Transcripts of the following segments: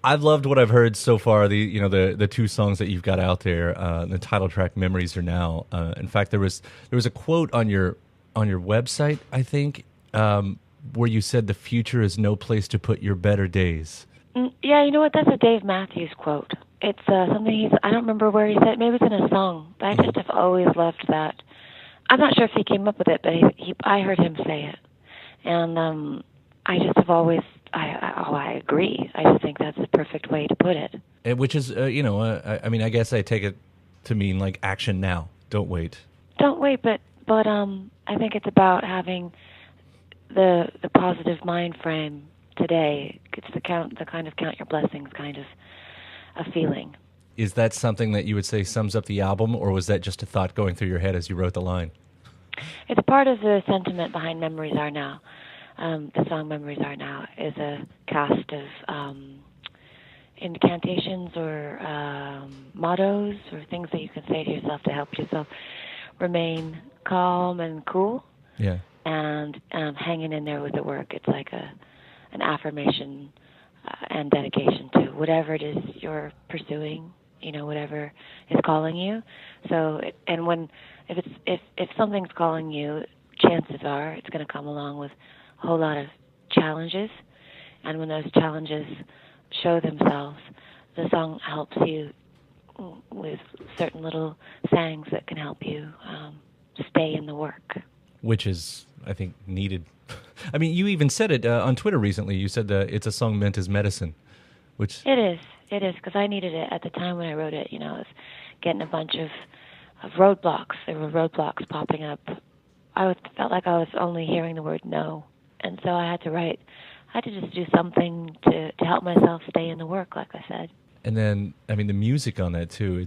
I've loved what I've heard so far. The two songs that you've got out there, the title track "Memories Are Now." In fact, there was a quote on your website, I think, where you said, "The future is no place to put your better days." Yeah, you know what? That's a Dave Matthews quote. It's something I don't remember where he said it. Maybe it's in a song, but I just have always loved that. I'm not sure if he came up with it, but I heard him say it. And I just have always, I agree. I just think that's the perfect way to put it. Which is, I mean, I guess I take it to mean like action now. Don't wait. Don't wait, but I think it's about having the positive mind frame today. It's the kind of count your blessings kind of a feeling. Is that something that you would say sums up the album, or was that just a thought going through your head as you wrote the line? It's part of the sentiment behind Memories Are Now. The song Memories Are Now is a cast of incantations or mottos or things that you can say to yourself to help yourself remain calm and cool. Yeah. And hanging in there with the work. It's like an affirmation and dedication to whatever it is you're pursuing, whatever is calling you. So, if something's calling you, chances are it's going to come along with a whole lot of challenges. And when those challenges show themselves, the song helps you with certain little sayings that can help you stay in the work. Which is, I think, needed. I mean, you even said it on Twitter recently. You said it's a song meant as medicine, which... It is, because I needed it at the time when I wrote it. I was getting a bunch of roadblocks. There were roadblocks popping up. Felt like I was only hearing the word no. And so I had to just do something to help myself stay in the work, like I said. And then, I mean, the music on that, too,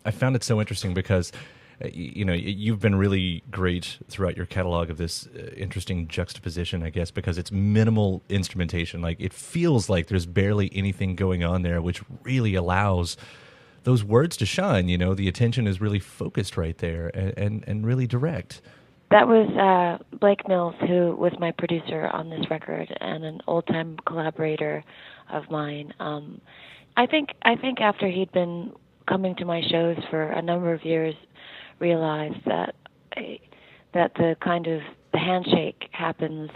I found it so interesting because... you've been really great throughout your catalog of this interesting juxtaposition, I guess, because it's minimal instrumentation. Like, it feels like there's barely anything going on there, which really allows those words to shine. The attention is really focused right there and really direct. That was Blake Mills, who was my producer on this record and an old-time collaborator of mine. I think after he'd been coming to my shows for a number of years, realized that the kind of the handshake happens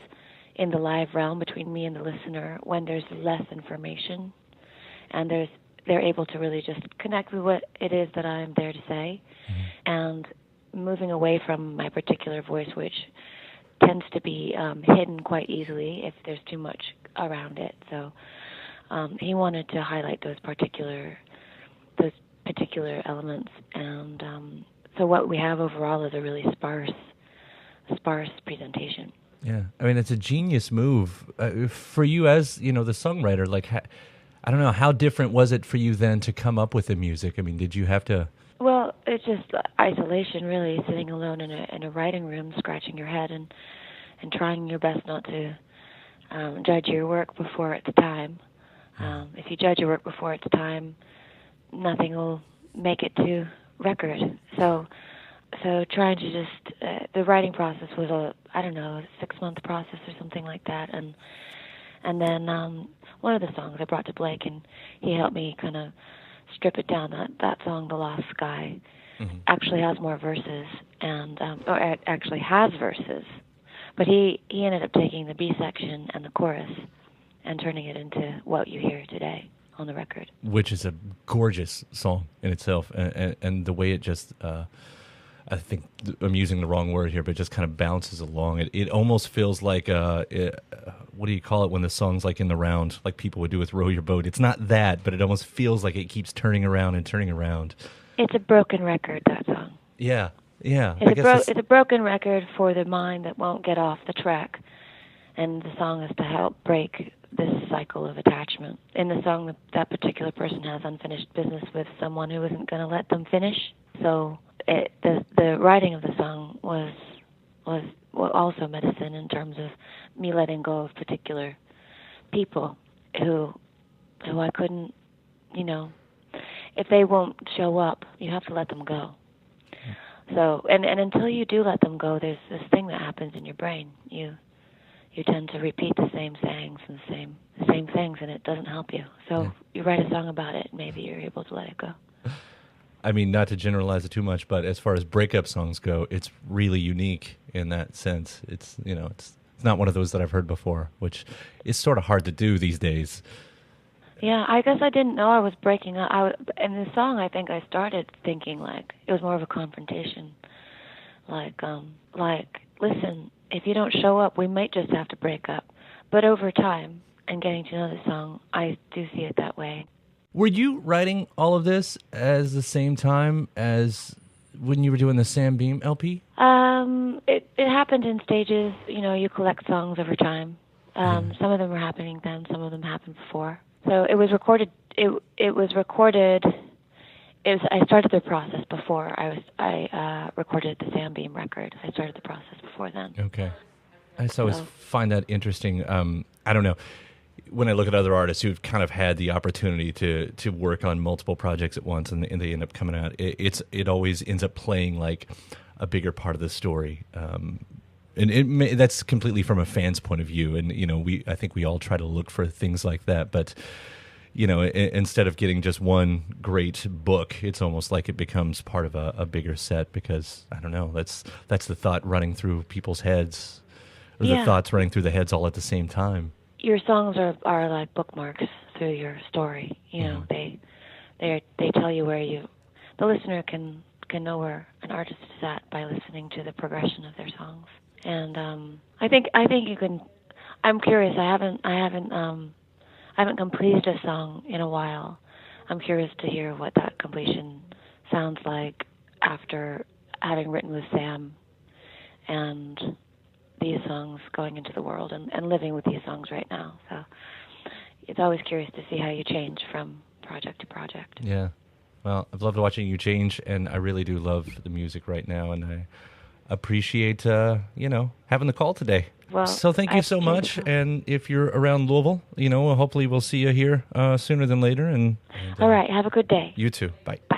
in the live realm between me and the listener when there's less information, and they're able to really just connect with what it is that I'm there to say, and moving away from my particular voice, which tends to be hidden quite easily if there's too much around it. So he wanted to highlight those particular elements, and so what we have overall is a really sparse presentation. Yeah, I mean, it's a genius move for you as the songwriter. Like, I don't know, how different was it for you then to come up with the music? I mean, did you have to? Well, it's just isolation, really, sitting alone in a writing room, scratching your head and trying your best not to judge your work before it's time. If you judge your work before it's time, nothing will make it to record. So trying to just the writing process was a 6-month process or something like that, and then one of the songs I brought to Blake, and he helped me kind of strip it down. That song, The Lost Sky, actually has more verses, and or it actually has verses, but he ended up taking the B section and the chorus and turning it into what you hear today on the record, which is a gorgeous song in itself, and the way it just I think I'm using the wrong word here, but it just kind of bounces along. It almost feels like what do you call it when the song's like in the round, like people would do with Row Your Boat. It's not that, but it almost feels like it keeps turning around and turning around. It's a broken record, that song. Yeah. It's a broken record for the mind that won't get off the track, and the song is to help break this cycle of attachment. In the song, that particular person has unfinished business with someone who isn't going to let them finish. So the writing of the song was also medicine in terms of me letting go of particular people who I couldn't, if they won't show up, you have to let them go. So and until you do let them go, there's this thing that happens in your brain. You you tend to repeat the same things and the same things, and it doesn't help you. So you write a song about it, maybe you're able to let it go. I mean, not to generalize it too much, but as far as breakup songs go, it's really unique in that sense. It's, you know, it's not one of those that I've heard before, which is sort of hard to do these days. Yeah, I guess I didn't know I was breaking up. In the song, I think I started thinking like it was more of a confrontation. Like, listen, if you don't show up, we might just have to break up. But over time, and getting to know the song, I do see it that way. Were you writing all of this as the same time as when you were doing the Sam Beam LP? It happened in stages. You know, you collect songs over time. Some of them were happening then, some of them happened before. So it was recorded. It was recorded. I started the process before I recorded the Sam Beam record. I started the process before then. Okay. I just always find that interesting. I don't know. When I look at other artists who've kind of had the opportunity to work on multiple projects at once and they end up coming out, it always ends up playing like a bigger part of the story. And that's completely from a fan's point of view. And, you know, I think we all try to look for things like that. But, you know, instead of getting just one great book, it's almost like it becomes part of a bigger set because, I don't know, that's the thought running through people's heads, or the thoughts running through the heads all at the same time. Your songs are like bookmarks through your story. You know, they tell you where the listener can know where an artist is at by listening to the progression of their songs. And I think you can. I'm curious. I haven't completed a song in a while. I'm curious to hear what that completion sounds like after having written with Sam and these songs going into the world and living with these songs right now. So it's always curious to see how you change from project to project. Yeah. Well, I've loved watching you change, and I really do love the music right now, and I appreciate, having the call today. Well, so thank you so much, and if you're around Louisville, hopefully we'll see you here sooner than later. And all right, have a good day. You too. Bye. Bye.